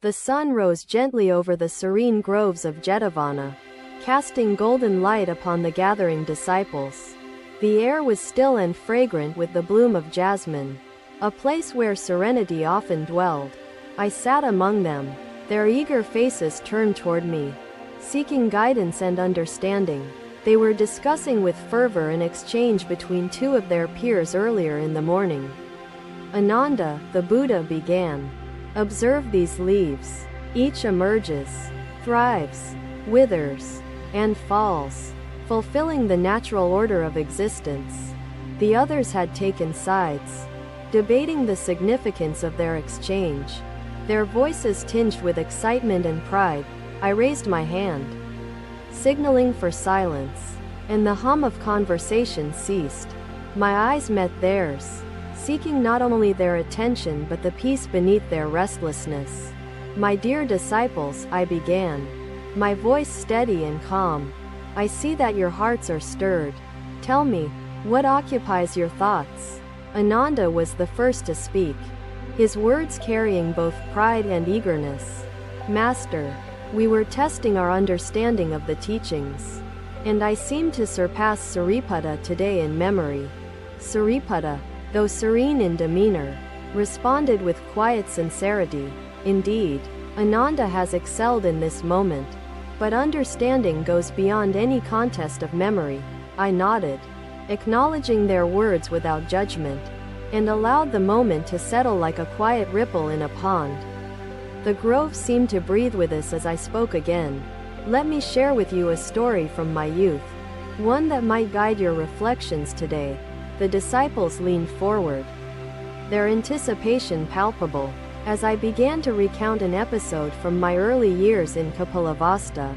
The sun rose gently over the serene groves of Jetavana, casting golden light upon the gathering disciples. The air was still and fragrant with the bloom of jasmine, a place where serenity often dwelled. I sat among them, their eager faces turned toward me, seeking guidance and understanding. They were discussing with fervor an exchange between two of their peers earlier in the morning. "Ananda," the Buddha began, "observe these leaves. Each emerges, thrives, withers, and falls, fulfilling the natural order of existence." The others had taken sides, debating the significance of their exchange, their voices tinged with excitement and pride. I raised my hand, signaling for silence, and the hum of conversation ceased. My eyes met theirs, seeking not only their attention but the peace beneath their restlessness. "My dear disciples," I began, my voice steady and calm, "I see that your hearts are stirred. Tell me, what occupies your thoughts?" Ananda was the first to speak, his words carrying both pride and eagerness. "Master, we were testing our understanding of the teachings, and I seemed to surpass Sariputta today in memory." Sariputta, though serene in demeanor, responded with quiet sincerity, "Indeed, Ananda has excelled in this moment, but understanding goes beyond any contest of memory." I nodded, acknowledging their words without judgment, and allowed the moment to settle like a quiet ripple in a pond. The grove seemed to breathe with us as I spoke again. "Let me share with you a story from my youth, one that might guide your reflections today." The disciples leaned forward, their anticipation palpable, as I began to recount an episode from my early years in Kapilavastu.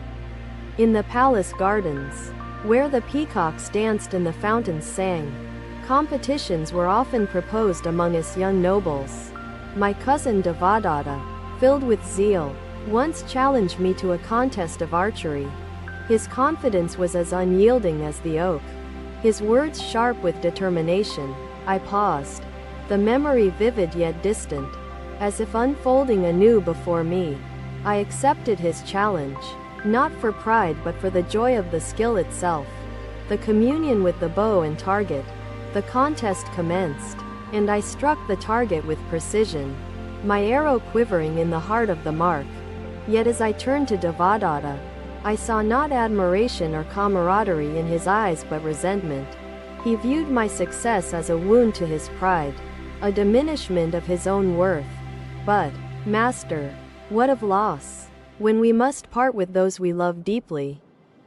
In the palace gardens, where the peacocks danced and the fountains sang, competitions were often proposed among us young nobles. My cousin Devadatta, filled with zeal, once challenged me to a contest of archery. His confidence was as unyielding as the oak, his words sharp with determination. I paused, the memory vivid yet distant, as if unfolding anew before me. I accepted his challenge, not for pride but for the joy of the skill itself, the communion with the bow and target. The contest commenced, and I struck the target with precision, my arrow quivering in the heart of the mark. Yet as I turned to Devadatta, I saw not admiration or camaraderie in his eyes but resentment. He viewed my success as a wound to his pride, a diminishment of his own worth. "But, Master, what of loss, when we must part with those we love deeply?"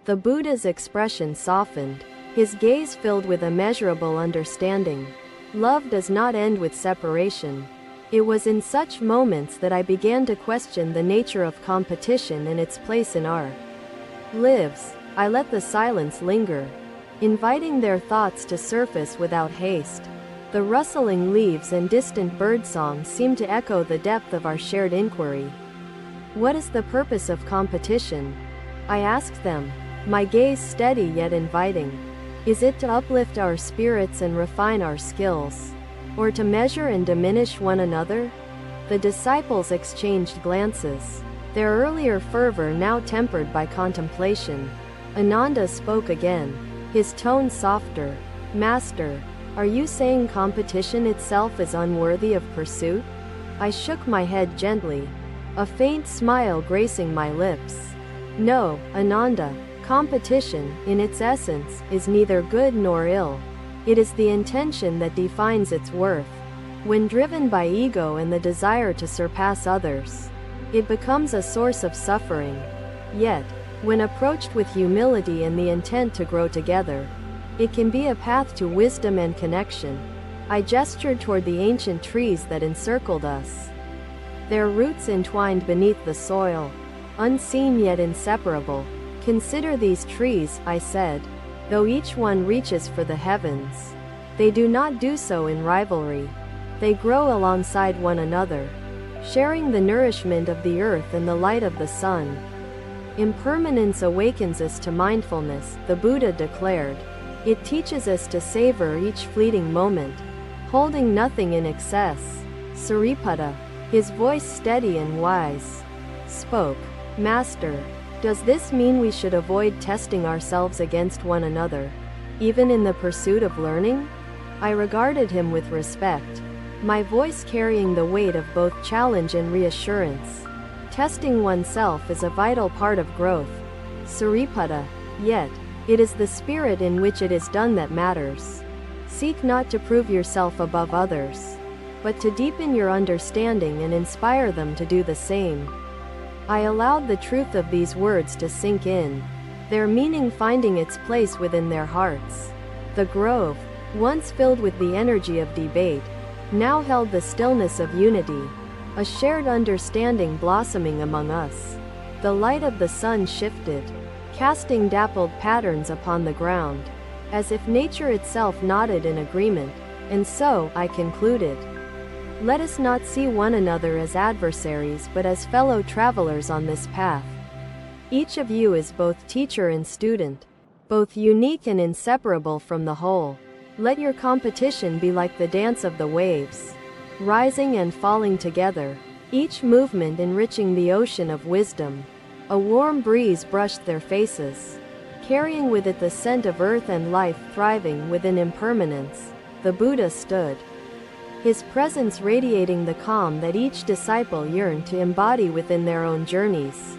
The Buddha's expression softened, his gaze filled with immeasurable understanding. "Love does not end with separation." It was in such moments that I began to question the nature of competition and its place in our lives. I let the silence linger, inviting their thoughts to surface without haste. The rustling leaves and distant birdsong seemed to echo the depth of our shared inquiry. "What is the purpose of competition?" I asked them, my gaze steady yet inviting. "Is it to uplift our spirits and refine our skills, or to measure and diminish one another?" The disciples exchanged glances, their earlier fervor now tempered by contemplation. Ananda spoke again, his tone softer. "Master, are you saying competition itself is unworthy of pursuit?" I shook my head gently, a faint smile gracing my lips. "No, Ananda, competition, in its essence, is neither good nor ill. It is the intention that defines its worth. When driven by ego and the desire to surpass others, it becomes a source of suffering. Yet, when approached with humility and the intent to grow together, it can be a path to wisdom and connection." I gestured toward the ancient trees that encircled us, their roots entwined beneath the soil, unseen yet inseparable. "Consider these trees," I said. "Though each one reaches for the heavens, they do not do so in rivalry. They grow alongside one another, sharing the nourishment of the earth and the light of the sun." "Impermanence awakens us to mindfulness," the Buddha declared. "It teaches us to savor each fleeting moment, holding nothing in excess." Sariputta, His voice steady and wise. Spoke. Master, does this mean we should avoid testing ourselves against one another, even in the pursuit of learning? I regarded him with respect, my voice carrying the weight of both challenge and reassurance. Testing oneself is a vital part of growth, Sariputta, yet, it is the spirit in which it is done that matters. Seek not to prove yourself above others, but to deepen your understanding and inspire them to do the same. I allowed the truth of these words to sink in, their meaning finding its place within their hearts. The grove, once filled with the energy of debate, now held the stillness of unity, a shared understanding blossoming among us. The light of the sun shifted, casting dappled patterns upon the ground, as if nature itself nodded in agreement, and so, I concluded, let us not see one another as adversaries but as fellow travelers on this path. Each of you is both teacher and student, both unique and inseparable from the whole. Let your competition be like the dance of the waves, rising and falling together, each movement enriching the ocean of wisdom. A warm breeze brushed their faces, carrying with it the scent of earth and life thriving within impermanence. The Buddha stood, his presence radiating the calm that each disciple yearned to embody within their own journeys.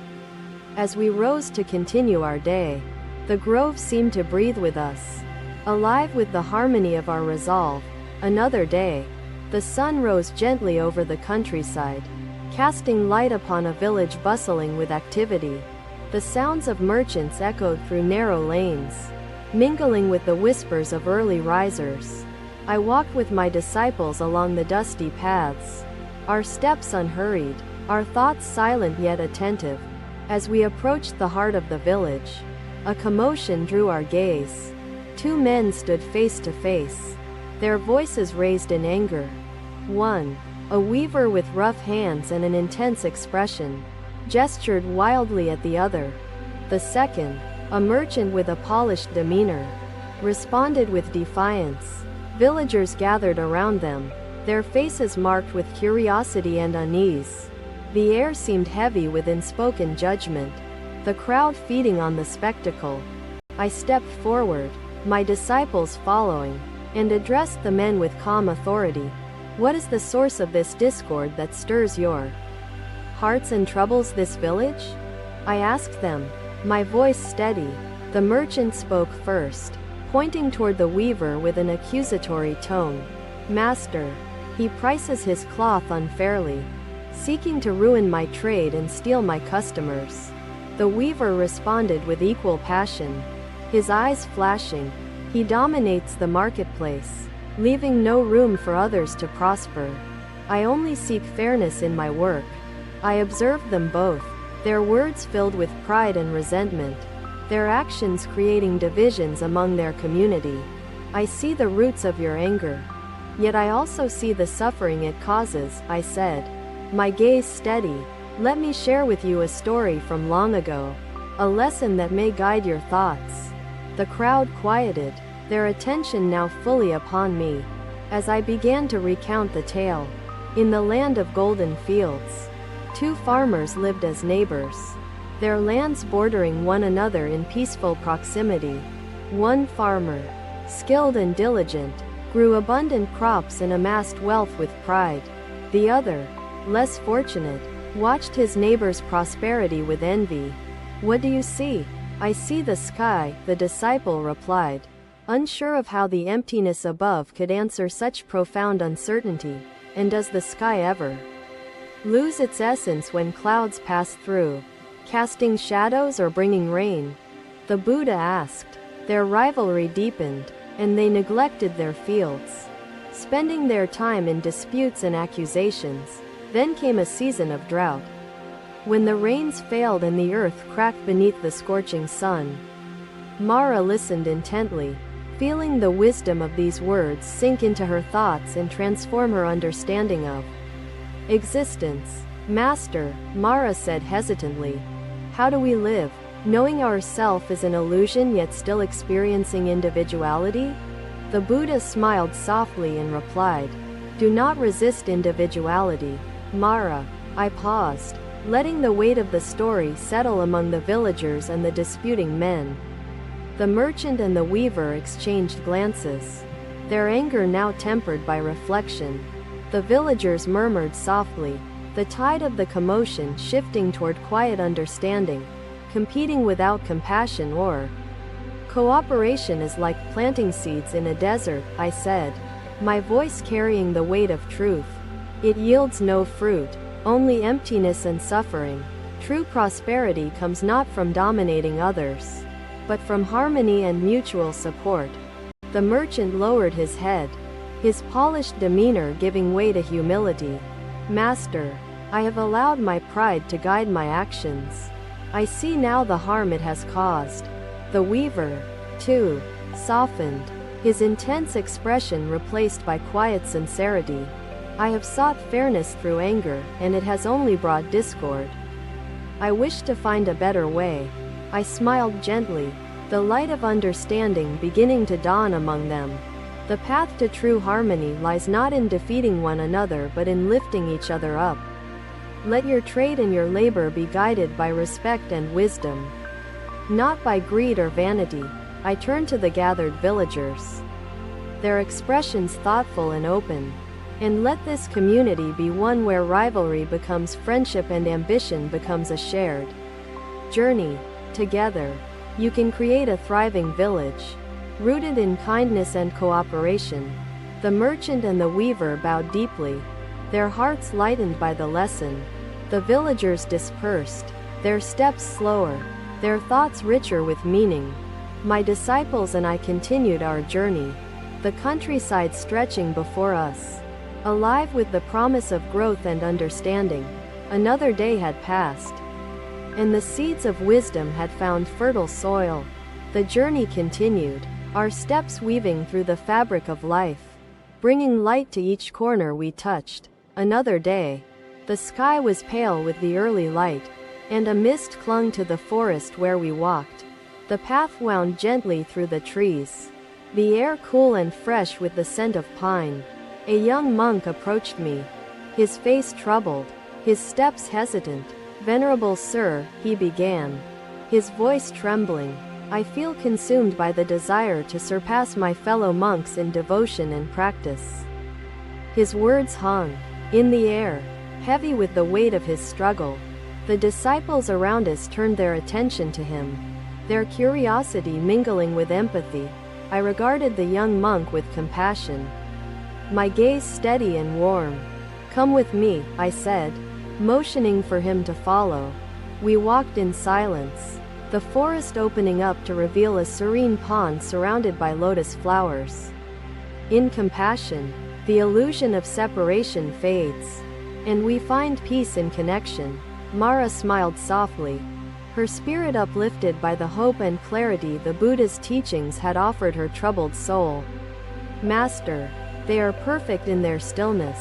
As we rose to continue our day, the grove seemed to breathe with us, alive with the harmony of our resolve. Another day, the sun rose gently over the countryside, casting light upon a village bustling with activity. The sounds of merchants echoed through narrow lanes, mingling with the whispers of early risers. I walked with my disciples along the dusty paths, our steps unhurried, our thoughts silent yet attentive. As we approached the heart of the village, a commotion drew our gaze. Two men stood face to face, their voices raised in anger. One, a weaver with rough hands and an intense expression, gestured wildly at the other. The second, a merchant with a polished demeanor, responded with defiance. Villagers gathered around them, their faces marked with curiosity and unease. The air seemed heavy with unspoken judgment, the crowd feeding on the spectacle. I stepped forward, my disciples following, and addressed the men with calm authority. What is the source of this discord that stirs your hearts and troubles this village? I asked them, my voice steady. The merchant spoke first, pointing toward the weaver with an accusatory tone. Master, he prices his cloth unfairly, seeking to ruin my trade and steal my customers. The weaver responded with equal passion, his eyes flashing. He dominates the marketplace, leaving no room for others to prosper. I only seek fairness in my work. I observed them both, their words filled with pride and resentment, their actions creating divisions among their community. I see the roots of your anger, yet I also see the suffering it causes, I said, my gaze steady. Let me share with you a story from long ago, a lesson that may guide your thoughts. The crowd quieted, their attention now fully upon me, as I began to recount the tale. In the land of golden fields, two farmers lived as neighbors, their lands bordering one another in peaceful proximity. One farmer, skilled and diligent, grew abundant crops and amassed wealth with pride. The other, less fortunate, watched his neighbor's prosperity with envy. What do you see? I see the sky, the disciple replied, unsure of how the emptiness above could answer such profound uncertainty. And does the sky ever lose its essence when clouds pass through, casting shadows or bringing rain? The Buddha asked. Their rivalry deepened, and they neglected their fields, spending their time in disputes and accusations. Then came a season of drought, when the rains failed and the earth cracked beneath the scorching sun. Mara listened intently, feeling the wisdom of these words sink into her thoughts and transform her understanding of existence. Master, Mara said hesitantly, how do we live, knowing ourself is an illusion yet still experiencing individuality? The Buddha smiled softly and replied, do not resist individuality. Mara. I paused, letting the weight of the story settle among the villagers and the disputing men. The merchant and the weaver exchanged glances, their anger now tempered by reflection. The villagers murmured softly, the tide of the commotion shifting toward quiet understanding, competing without compassion or cooperation is like planting seeds in a desert, I said, my voice carrying the weight of truth. It yields no fruit, only emptiness and suffering. True prosperity comes not from dominating others, but from harmony and mutual support. The merchant lowered his head, his polished demeanor giving way to humility. Master, I have allowed my pride to guide my actions. I see now the harm it has caused. The weaver, too, softened, his intense expression replaced by quiet sincerity. I have sought fairness through anger, and it has only brought discord. I wish to find a better way. I smiled gently, the light of understanding beginning to dawn among them. The path to true harmony lies not in defeating one another but in lifting each other up. Let your trade and your labor be guided by respect and wisdom, not by greed or vanity. I turned to the gathered villagers, their expressions thoughtful and open. And let this community be one where rivalry becomes friendship and ambition becomes a shared journey. Together, you can create a thriving village, rooted in kindness and cooperation. The merchant and the weaver bowed deeply, their hearts lightened by the lesson. The villagers dispersed, their steps slower, their thoughts richer with meaning. My disciples and I continued our journey, the countryside stretching before us, alive with the promise of growth and understanding. Another day had passed, and the seeds of wisdom had found fertile soil. The journey continued, our steps weaving through the fabric of life, bringing light to each corner we touched. Another day. The sky was pale with the early light, and a mist clung to the forest where we walked. The path wound gently through the trees, the air cool and fresh with the scent of pine. A young monk approached me, his face troubled, his steps hesitant. Venerable sir, he began, his voice trembling, I feel consumed by the desire to surpass my fellow monks in devotion and practice. His words hung in the air, heavy with the weight of his struggle. The disciples around us turned their attention to him, their curiosity mingling with empathy. I regarded the young monk with compassion, my gaze steady and warm. Come with me, I said, motioning for him to follow. We walked in silence, the forest opening up to reveal a serene pond surrounded by lotus flowers. In compassion, the illusion of separation fades, and we find peace in connection. Mara smiled softly, her spirit uplifted by the hope and clarity the Buddha's teachings had offered her troubled soul. Master, they are perfect in their stillness,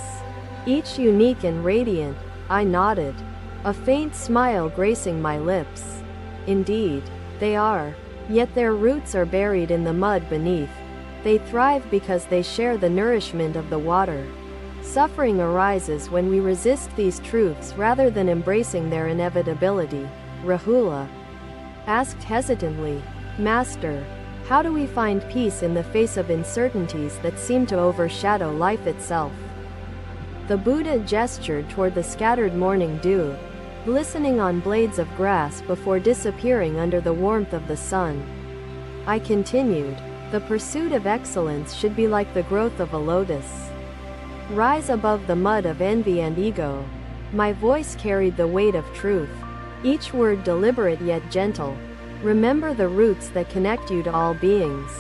each unique and radiant. I nodded, a faint smile gracing my lips. Indeed, they are, yet their roots are buried in the mud beneath. They thrive because they share the nourishment of the water. Suffering arises when we resist these truths rather than embracing their inevitability. Rahula asked hesitantly, Master, how do we find peace in the face of uncertainties that seem to overshadow life itself? The Buddha gestured toward the scattered morning dew, glistening on blades of grass before disappearing under the warmth of the sun. I continued, the pursuit of excellence should be like the growth of a lotus. Rise above the mud of envy and ego. My voice carried the weight of truth, each word deliberate yet gentle. Remember the roots that connect you to all beings.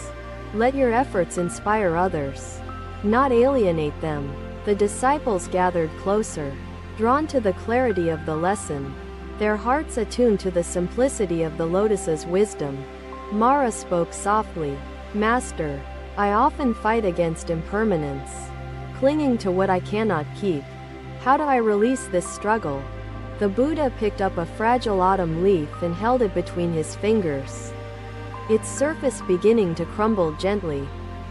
Let your efforts inspire others, not alienate them. The disciples gathered closer, drawn to the clarity of the lesson, their hearts attuned to the simplicity of the lotus's wisdom. Mara spoke softly, Master, I often fight against impermanence, clinging to what I cannot keep. How do I release this struggle? The Buddha picked up a fragile autumn leaf and held it between his fingers, its surface beginning to crumble gently.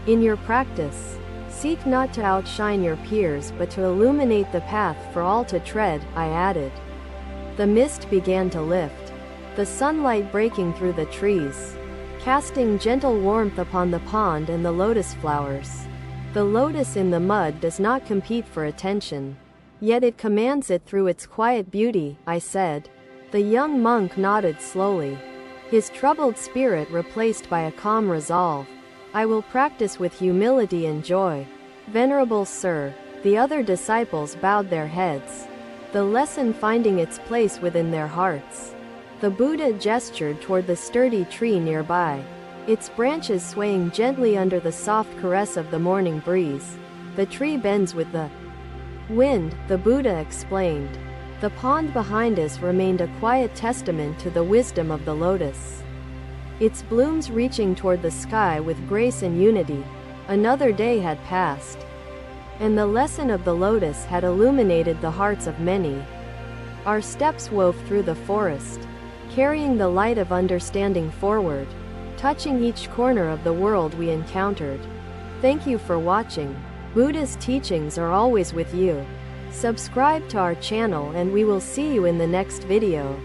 In your practice, Seek not to outshine your peers but to illuminate the path for all to tread, I added. The mist began to lift, the sunlight breaking through the trees, casting gentle warmth upon the pond and the lotus flowers. The lotus in the mud does not compete for attention, yet it commands it through its quiet beauty, I said. The young monk nodded slowly, his troubled spirit replaced by a calm resolve. I will practice with humility and joy, Venerable Sir. The other disciples bowed their heads, the lesson finding its place within their hearts. The Buddha gestured toward the sturdy tree nearby, its branches swaying gently under the soft caress of the morning breeze. The tree bends with the wind, the Buddha explained. The pond behind us remained a quiet testament to the wisdom of the lotus, its blooms reaching toward the sky with grace and unity. Another day had passed, and the lesson of the lotus had illuminated the hearts of many. Our steps wove through the forest, carrying the light of understanding forward, touching each corner of the world we encountered. Thank you for watching. Buddha's teachings are always with you. Subscribe to our channel and we will see you in the next video.